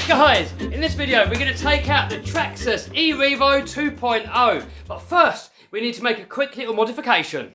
Guys, in this video we're going to take out the Traxxas eRevo 2.0, but first we need to make a quick little modification.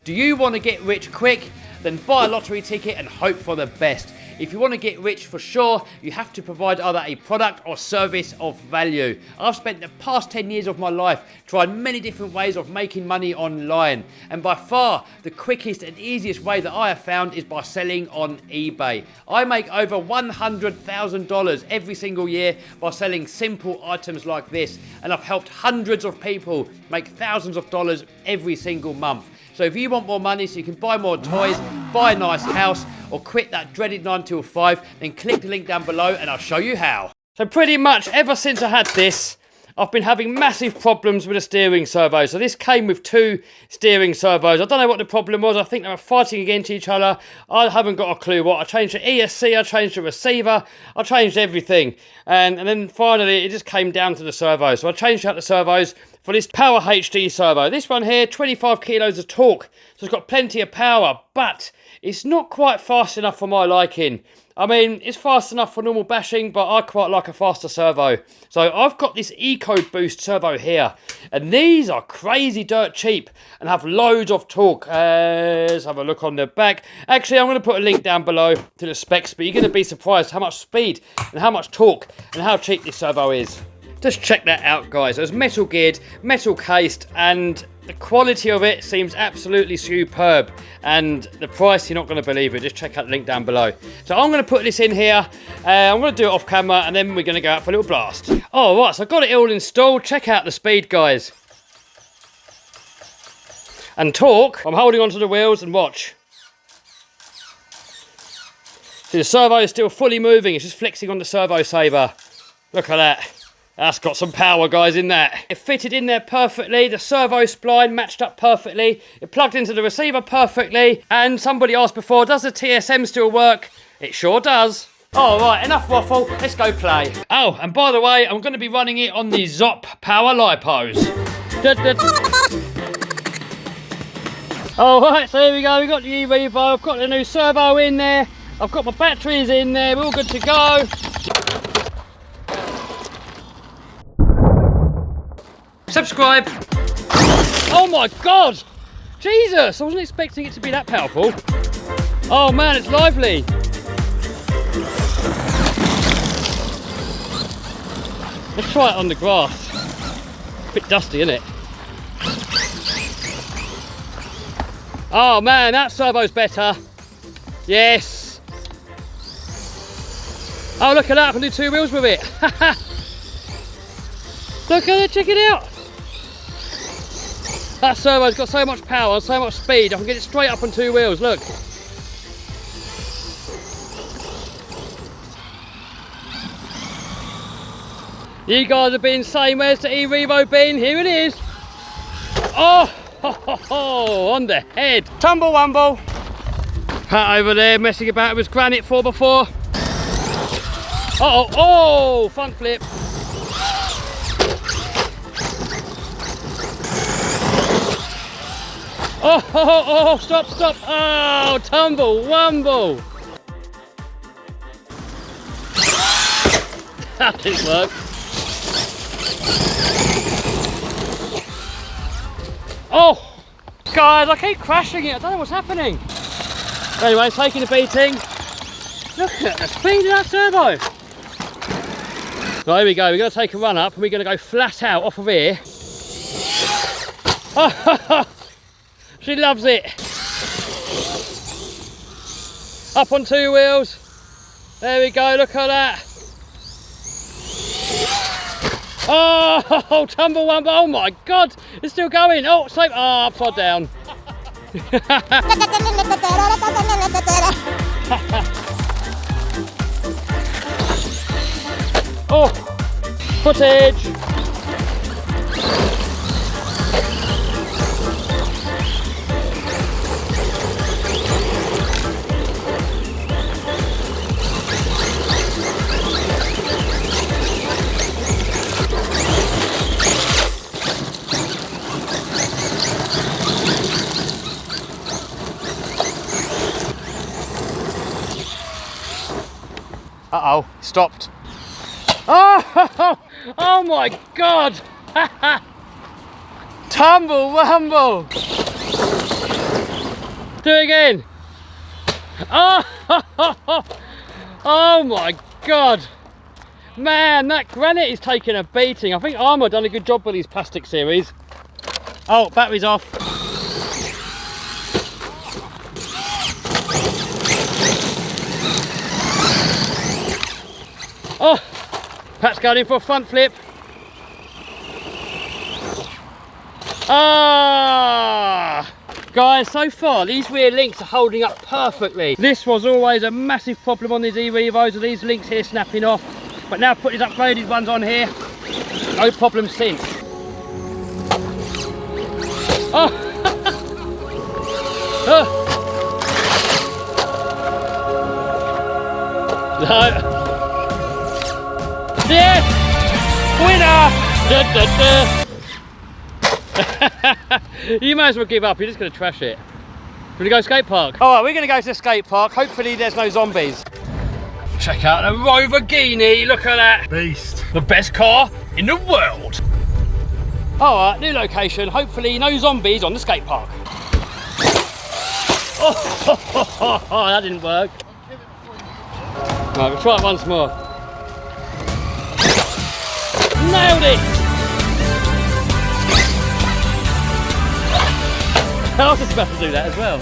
Do you want to get rich quick? Then buy a lottery ticket and hope for the best. If you want to get rich for sure, you have to provide either a product or service of value. I've spent the past 10 years of my life trying many different ways of making money online. And by far, the quickest and easiest way that I have found is by selling on eBay. I make over $100,000 every single year by selling simple items like this. And I've helped hundreds of people make thousands of dollars every single month. So if you want more money so you can buy more toys, buy a nice house, or quit that dreaded 9 till 5, then click the link down below and I'll show you how. So pretty much ever since I had this, I've been having massive problems with the steering servo. So this came with 2 steering servos. I don't know what the problem was. I think they were fighting against each other. I haven't got a clue what. I changed the ESC, I changed the receiver, I changed everything. And then finally it just came down to the servo. So I changed out the servos for this Power HD servo. This one here, 25 kilos of torque. So it's got plenty of power, but it's not quite fast enough for my liking. I mean, it's fast enough for normal bashing, but I quite like a faster servo. So I've got this EcoBoost servo here, and these are crazy dirt cheap and have loads of torque. Let's have a look on the back. Actually, I'm going to put a link down below to the specs, but you're going to be surprised how much speed and how much torque and how cheap this servo is. Just check that out, guys. It's metal geared, metal cased, and the quality of it seems absolutely superb. And the price, you're not going to believe it. Just check out the link down below. So I'm going to put this in here. I'm going to do it off camera, and then we're going to go out for a little blast. Oh, right, so I've got it all installed. Check out the speed, guys. And torque, I'm holding onto the wheels and watch. See, the servo is still fully moving. It's just flexing on the servo saver. Look at that. That's got some power, guys, in that. It fitted in there perfectly. The servo spline matched up perfectly. It plugged into the receiver perfectly. And somebody asked before, does the TSM still work? It sure does. All right, enough waffle. Let's go play. Oh, and by the way, I'm going to be running it on the Zop Power Lipos. All right, so here we go. We've got the eRevo. I've got the new servo in there. I've got my batteries in there. We're all good to go. Subscribe. Oh my god, Jesus, I wasn't expecting it to be that powerful. Oh man, it's lively. Let's try it on the grass. A bit dusty, isn't it? Oh man, that servo's better. Yes. Oh, look at that, I can do 2 wheels with it. Look at it, check it out. That servo's got so much power and so much speed, I can get it straight up on 2 wheels, look. You guys have been saying, where's the eRevo been? Here it is. Oh, ho, ho, ho, on the head. Tumble wumble. Pat over there messing about with his granite 4x4. Uh-oh, oh, front flip. Oh, stop. Oh, tumble wumble. That didn't work. Oh, guys, I keep crashing it. I don't know what's happening. Anyway, it's taking a beating. Look at the speed of that servo. Right, here we go. We're going to take a run up and we're going to go flat out off of here. Oh, she loves it. Up on 2 wheels. There we go, look at that. Oh, tumble wumble. Oh my god, it's still going. Oh, safe. Oh, upside down. Oh, footage. Uh-oh, stopped. Oh, oh my God. Tumble, rumble. Do it again. Oh, oh my God. Man, that granite is taking a beating. I think Armour done a good job with these plastic series. Oh, battery's off. Oh, Pat's going in for a front flip. Ah! Guys, so far these rear links are holding up perfectly. This was always a massive problem on these e-Revos, with these links here snapping off. But now put these upgraded ones on here, no problem since. Oh! Oh! No! Yes! Winner! Da, da, da. You might as well give up, you're just going to trash it. We're going to go skate park. Alright, we're going to go to the skate park. Hopefully there's no zombies. Check out the Rover Guinea, look at that. Beast. The best car in the world. Alright, new location. Hopefully no zombies on the skate park. Oh, that didn't work. Right, we'll try it once more. Nailed it! I was just about to do that as well.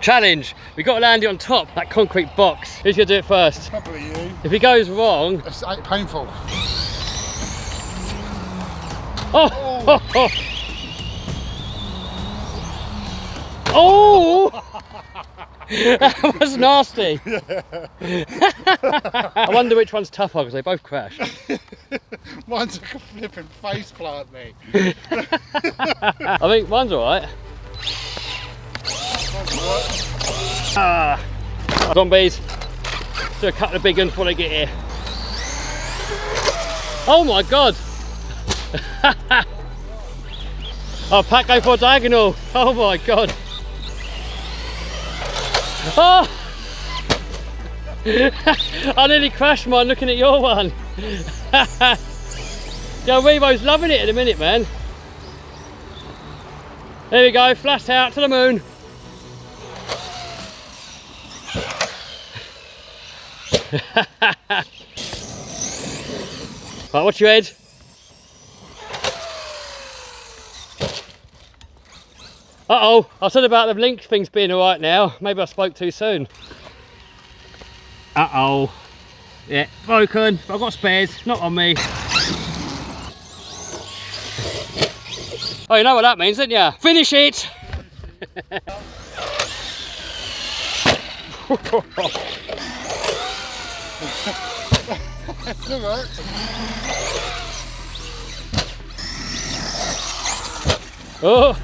Challenge, we've got to land it on top, that concrete box. Who's going to do it first? Probably you. If it goes wrong... It's painful. Oh! Oh! Oh! Oh. That was nasty. I wonder which one's tougher because they both crash. Mine's like a flipping face plant, mate. I think mine's alright. Ah, zombies. Do a couple of big ones before they get here. Oh my God. Oh, Pat, go for a diagonal. Oh my God. Oh! I nearly crashed mine looking at your one. Yo, Revo's loving it at the minute, man. There we go, flat out to the moon. Right, watch your head. Uh-oh, I said about the link things being alright now. Maybe I spoke too soon. Uh-oh. Yeah, broken. But I've got spares, not on me. Oh, you know what that means, don't you? Finish it! Oh!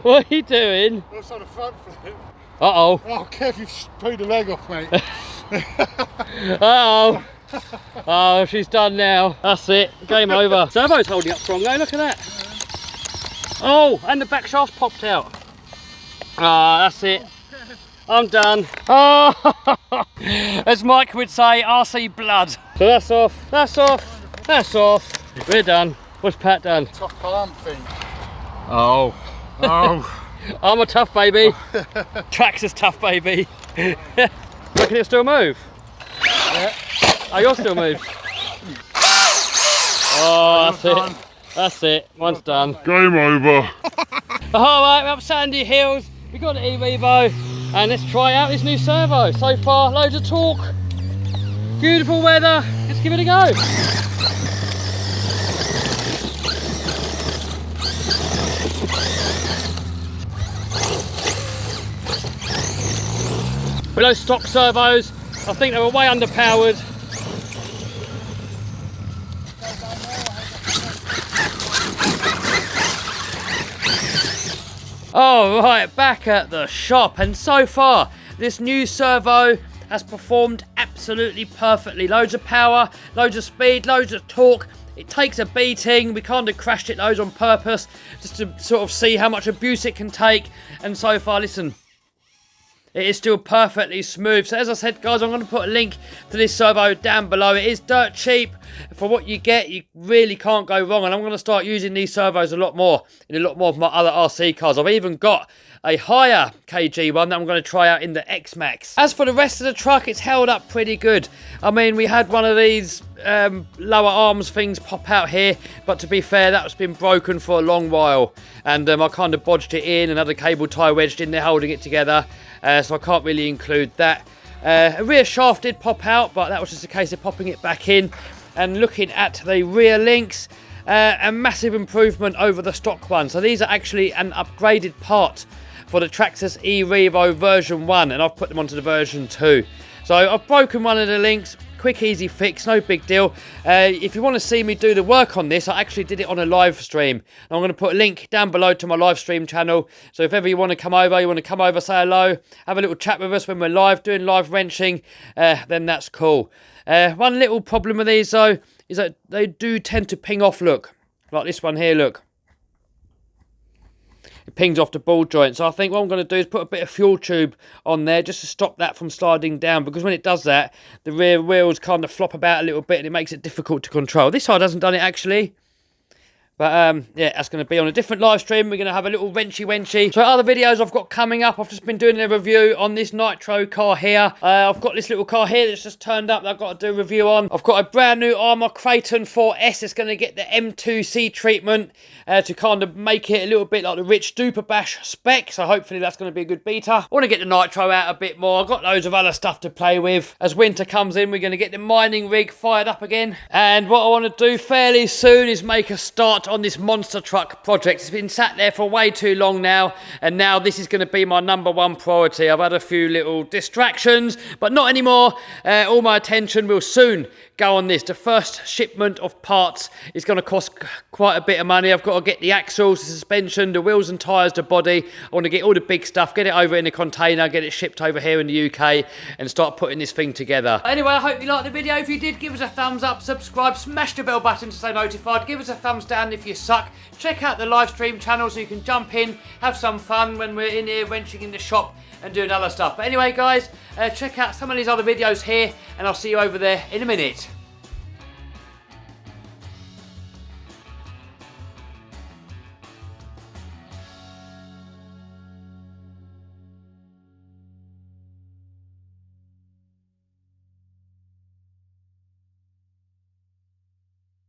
What are you doing? That's on a front flip. Uh-oh. Oh, Kev, you've screwed the leg off, mate. Uh-oh. Oh, she's done now. That's it. Game over. Servo's holding up strong though, look at that. Oh, and the back shaft's popped out. Ah, that's it. I'm done. Oh, as Mike would say, RC blood. So that's off, that's off, that's off. We're done. What's Pat done? Top arm thing. Oh. Oh. I'm a tough baby. Traxxas tough baby. Reckon it'll still move? Yeah. Oh, you'll still move. Oh, that's it. That's it. One's done. Game over. Alright, we're up Sandy Hills. We've got the e-Revo. And let's try out this new servo. So far, loads of torque. Beautiful weather. Let's give it a go. With those stock servos, I think they were way underpowered. All right, back at the shop, and so far this new servo has performed absolutely perfectly. Loads of power, loads of speed, loads of torque. It takes a beating. We kind of crashed it loads on purpose just to sort of see how much abuse it can take, and so far, listen, it is still perfectly smooth. So as I said, guys, I'm going to put a link to this servo down below. It is dirt cheap. For what you get, you really can't go wrong. And I'm going to start using these servos a lot more in a lot more of my other RC cars. I've even got a higher kg one that I'm going to try out in the X-Max. As for the rest of the truck, it's held up pretty good. I mean, we had one of these lower arms things pop out here, but to be fair, that's been broken for a long while. And I kind of bodged it in and had a cable tie wedged in there holding it together. So I can't really include that. A rear shaft did pop out, but that was just a case of popping it back in. And looking at the rear links, a massive improvement over the stock one. So these are actually an upgraded part for the Traxxas e-Revo version 1, and I've put them onto the version 2. So I've broken one of the links. Quick, easy fix, no big deal. If you want to see me do the work on this, I actually did it on a live stream. And I'm going to put a link down below to my live stream channel. So if ever you want to come over, say hello, have a little chat with us when we're live, doing live wrenching, then that's cool. One little problem with these, though, is that they do tend to ping off, look. Like this one here, look. It pings off the ball joint. So I think what I'm going to do is put a bit of fuel tube on there just to stop that from sliding down, because when it does that, the rear wheels kind of flop about a little bit and it makes it difficult to control. This side hasn't done it actually. But yeah, that's going to be on a different live stream. We're going to have a little wrenchy. So other videos I've got coming up, I've just been doing a review on this Nitro car here. I've got this little car here that's just turned up that I've got to do a review on. I've got a brand new Armour Creighton 4S that's going to get the M2C treatment to kind of make it a little bit like the Rich Duper Bash spec. So hopefully that's going to be a good beta. I want to get the Nitro out a bit more. I've got loads of other stuff to play with. As winter comes in, we're going to get the mining rig fired up again. And what I want to do fairly soon is make a start on this monster truck project. It's been sat there for way too long now, and now this is going to be my #1 priority. I've had a few little distractions, but not anymore. All my attention will soon go on this. The first shipment of parts is going to cost quite a bit of money. I've got to get the axles, the suspension, the wheels and tyres, the body. I want to get all the big stuff, get it over in a container, get it shipped over here in the UK, and start putting this thing together. Anyway, I hope you liked the video. If you did, give us a thumbs up, subscribe, smash the bell button to stay notified, give us a thumbs down if you suck. Check out the live stream channel so you can jump in, have some fun when we're in here wrenching in the shop and doing other stuff. But anyway, guys, check out some of these other videos here, and I'll see you over there in a minute.